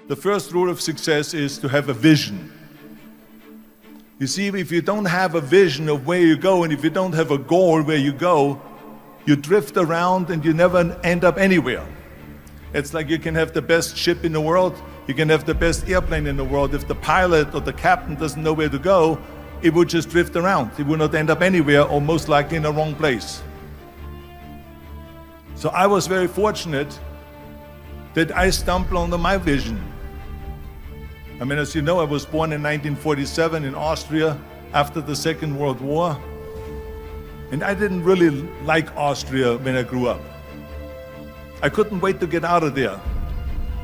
the first rule of success is to have a vision. You see, if you don't have a vision of where you go, and if you don't have a goal where you go, you drift around and you never end up anywhere. It's like you can have the best ship in the world, you can have the best airplane in the world. If the pilot or the captain doesn't know where to go, it would just drift around. It would not end up anywhere, or most likely in the wrong place. So I was very fortunate that I stumbled on my vision. I mean, as you know, I was born in 1947 in Austria after the Second World War. And I didn't really like Austria when I grew up. I couldn't wait to get out of there.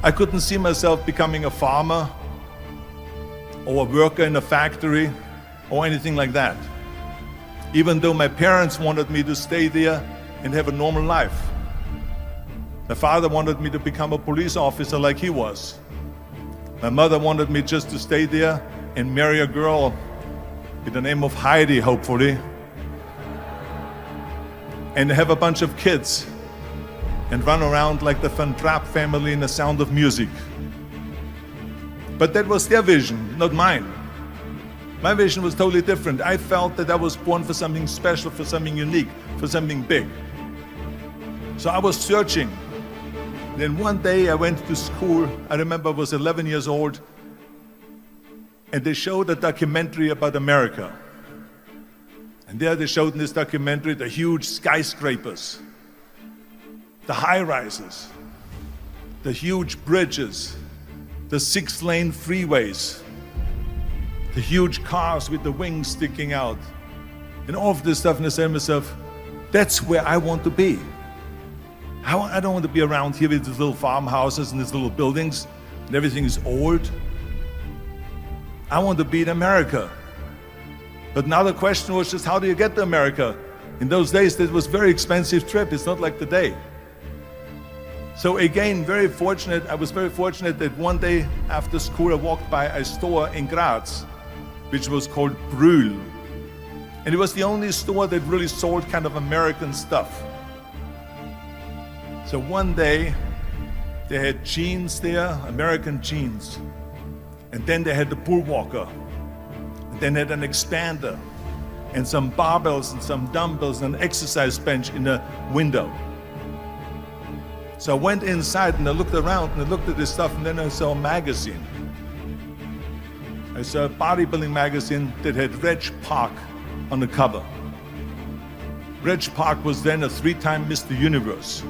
I couldn't see myself becoming a farmer or a worker in a factory or anything like that. Even though my parents wanted me to stay there and have a normal life. My father wanted me to become a police officer like he was. My mother wanted me just to stay there and marry a girl with the name of Heidi, hopefully, and have a bunch of kids and run around like the Van Trapp family in The Sound of Music. But that was their vision, not mine. My vision was totally different. I felt that I was born for something special, for something unique, for something big. So I was searching. Then one day I went to school. I remember I was 11 years old, and they showed a documentary about America. And there they showed in this documentary the huge skyscrapers, the high-rises, the huge bridges, the 6-lane freeways, the huge cars with the wings sticking out, and all of this stuff. And I said to myself, that's where I want to be. I don't want to be around here with these little farmhouses and these little buildings and everything is old. I want to be in America. But now the question was just, how do you get to America? In those days, that was a very expensive trip. It's not like today. So again, I was very fortunate that one day after school, I walked by a store in Graz, which was called Brühl. And it was the only store that really sold kind of American stuff. So one day, they had jeans there, American jeans. And then they had the Bullwalker. And then they had an expander, and some barbells and some dumbbells and an exercise bench in the window. So I went inside and I looked around and I looked at this stuff, and then I saw a magazine. I saw a bodybuilding magazine that had Reg Park on the cover. Reg Park was then a 3-time Mr. Universe.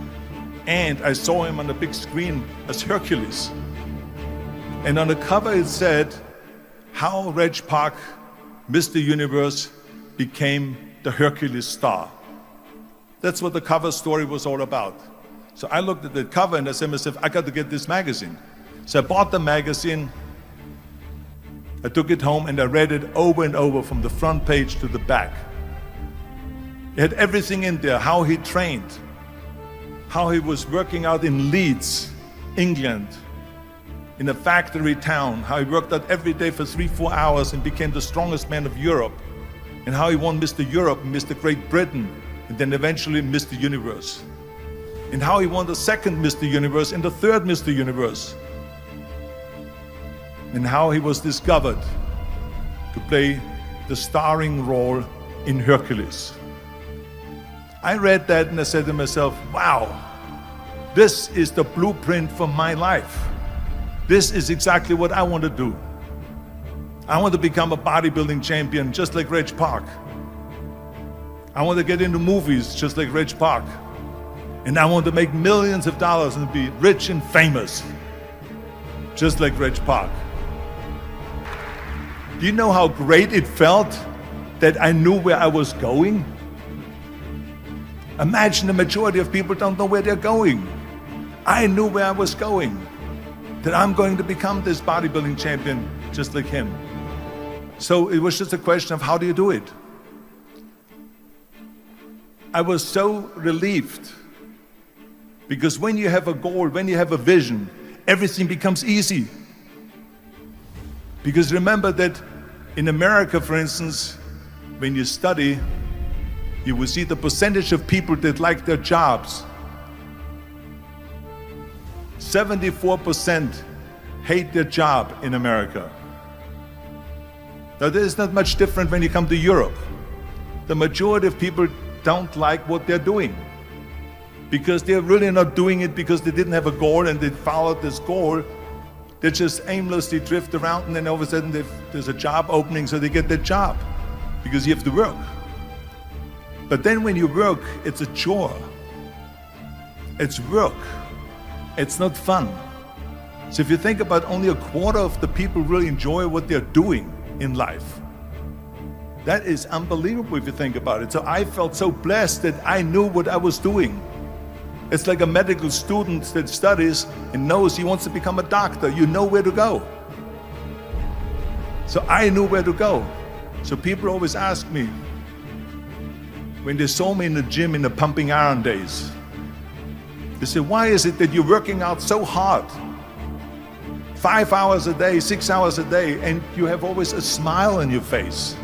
And I saw him on the big screen as Hercules. And on the cover it said, how Reg Park, Mr. Universe, became the Hercules star. That's what the cover story was all about. So I looked at the cover and I said to myself, I got to get this magazine. So I bought the magazine, I took it home and I read it over and over from the front page to the back. It had everything in there, how he trained, how he was working out in Leeds, England, in a factory town, how he worked out every day for 3-4 hours and became the strongest man of Europe, and how he won Mr. Europe and Mr. Great Britain, and then eventually Mr. Universe, and how he won the second Mr. Universe and the third Mr. Universe, and how he was discovered to play the starring role in Hercules. I read that and I said to myself, wow, this is the blueprint for my life. This is exactly what I want to do. I want to become a bodybuilding champion just like Reg Park. I want to get into movies just like Reg Park. And I want to make millions of dollars and be rich and famous just like Reg Park. Do you know how great it felt that I knew where I was going? Imagine the majority of people don't know where they're going. I knew where I was going, that I'm going to become this bodybuilding champion just like him. So it was just a question of how do you do it? I was so relieved because when you have a goal, when you have a vision, everything becomes easy. Because remember that in America, for instance, when you study, you will see the percentage of people that like their jobs. 74% hate their job in America. Now, there's not much different when you come to Europe. The majority of people don't like what they're doing because they're really not doing it because they didn't have a goal and they followed this goal. They just aimlessly drift around, and then all of a sudden there's a job opening, so they get that job because you have to work. But then when you work, it's a chore. It's work. It's not fun. So if you think about, only a quarter of the people really enjoy what they're doing in life. That is unbelievable if you think about it. So I felt so blessed that I knew what I was doing. It's like a medical student that studies and knows he wants to become a doctor. You know where to go. So I knew where to go. So people always ask me, when they saw me in the gym in the pumping iron days, they say, why is it that you're working out so hard? 5 hours a day, 6 hours a day, and you have always a smile on your face.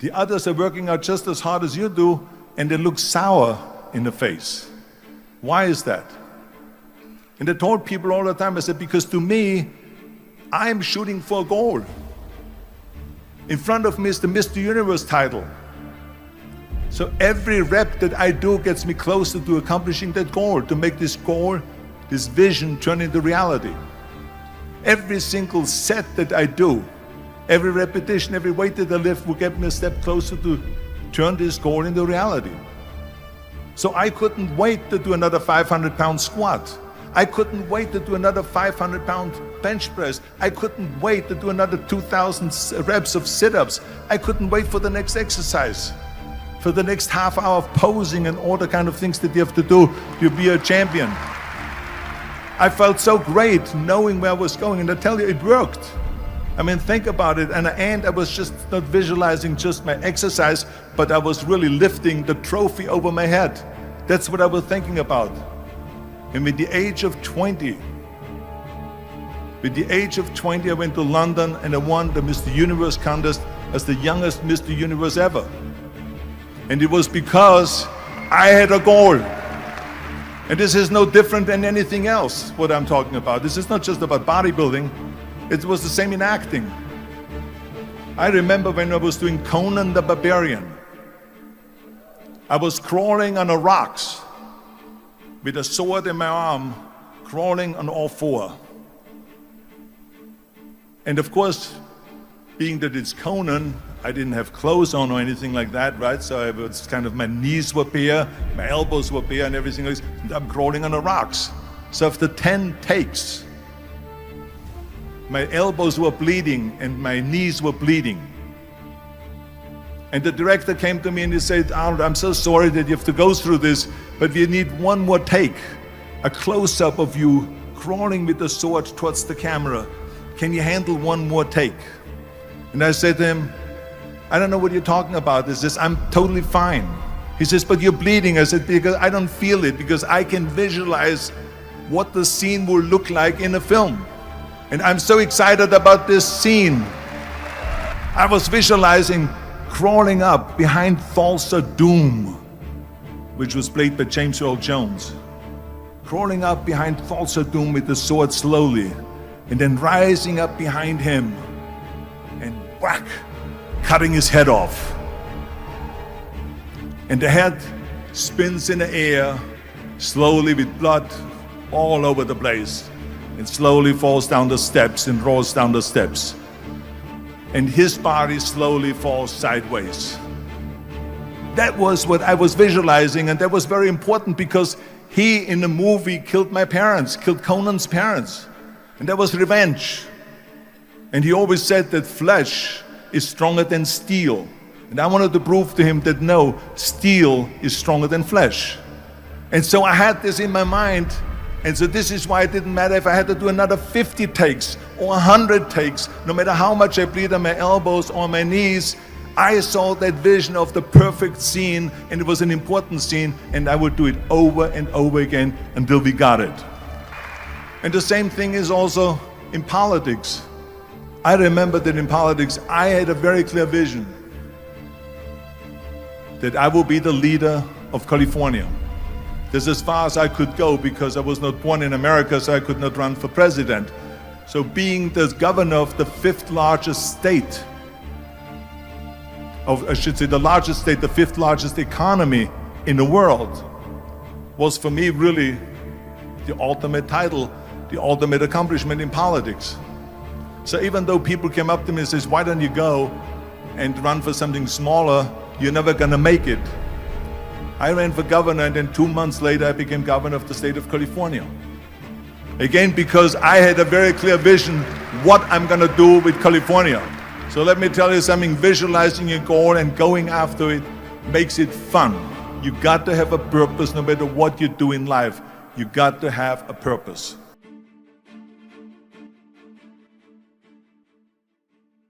The others are working out just as hard as you do, and they look sour in the face. Why is that? And I told people all the time, I said, because to me, I'm shooting for a goal. In front of me is the Mr. Universe title. So every rep that I do gets me closer to accomplishing that goal, to make this goal, this vision, turn into reality. Every single set that I do, every repetition, every weight that I lift will get me a step closer to turn this goal into reality. So I couldn't wait to do another 500-pound squat. I couldn't wait to do another 500-pound bench press. I couldn't wait to do another 2,000 reps of sit-ups. I couldn't wait for the next exercise, for the next half hour of posing and all the kind of things that you have to do to be a champion. I felt so great knowing where I was going, and I tell you, it worked. I mean, think about it. And at the end, I was just not visualizing just my exercise, but I was really lifting the trophy over my head. That's what I was thinking about. And with the age of 20, I went to London and I won the Mr. Universe contest as the youngest Mr. Universe ever. And it was because I had a goal. And this is no different than anything else, what I'm talking about. This is not just about bodybuilding. It was the same in acting. I remember when I was doing Conan the Barbarian. I was crawling on the rocks with a sword in my arm, crawling on all four. And of course, being that it's Conan, I didn't have clothes on or anything like that, right? So I was kind of, my knees were bare, my elbows were bare and everything else. And I'm crawling on the rocks. So after 10 takes, my elbows were bleeding and my knees were bleeding. And the director came to me and he said, Arnold, I'm so sorry that you have to go through this, but we need one more take, a close-up of you crawling with the sword towards the camera. Can you handle one more take? And I said to him, I don't know what you're talking about. He says, I'm totally fine. He says, but you're bleeding. I said, because I don't feel it, because I can visualize what the scene will look like in a film. And I'm so excited about this scene. I was visualizing crawling up behind Thulsa Doom, which was played by James Earl Jones. Crawling up behind Thulsa Doom with the sword slowly, and then rising up behind him and whack, cutting his head off. And the head spins in the air, slowly with blood all over the place, and slowly falls down the steps and rolls down the steps. And his body slowly falls sideways. That was what I was visualizing, and that was very important because he, in the movie, killed my parents, killed Conan's parents. And that was revenge. And he always said that flesh is stronger than steel. And I wanted to prove to him that no, steel is stronger than flesh. And so I had this in my mind. And so this is why it didn't matter if I had to do another 50 takes or 100 takes, no matter how much I bleed on my elbows or my knees. I saw that vision of the perfect scene, and it was an important scene, and I would do it over and over again until we got it. And the same thing is also in politics. I remember that in politics, I had a very clear vision that I will be the leader of California. This is as far as I could go because I was not born in America, so I could not run for president. So being the governor of the fifth largest state, I should say the largest state, the fifth largest economy in the world, was for me really the ultimate title, the ultimate accomplishment in politics. So even though people came up to me and says, why don't you go and run for something smaller, you're never gonna make it. I ran for governor, and then 2 months later I became governor of the state of California. Again, because I had a very clear vision what I'm gonna do with California. So let me tell you something, visualizing a goal and going after it makes it fun. You got to have a purpose no matter what you do in life. You got to have a purpose.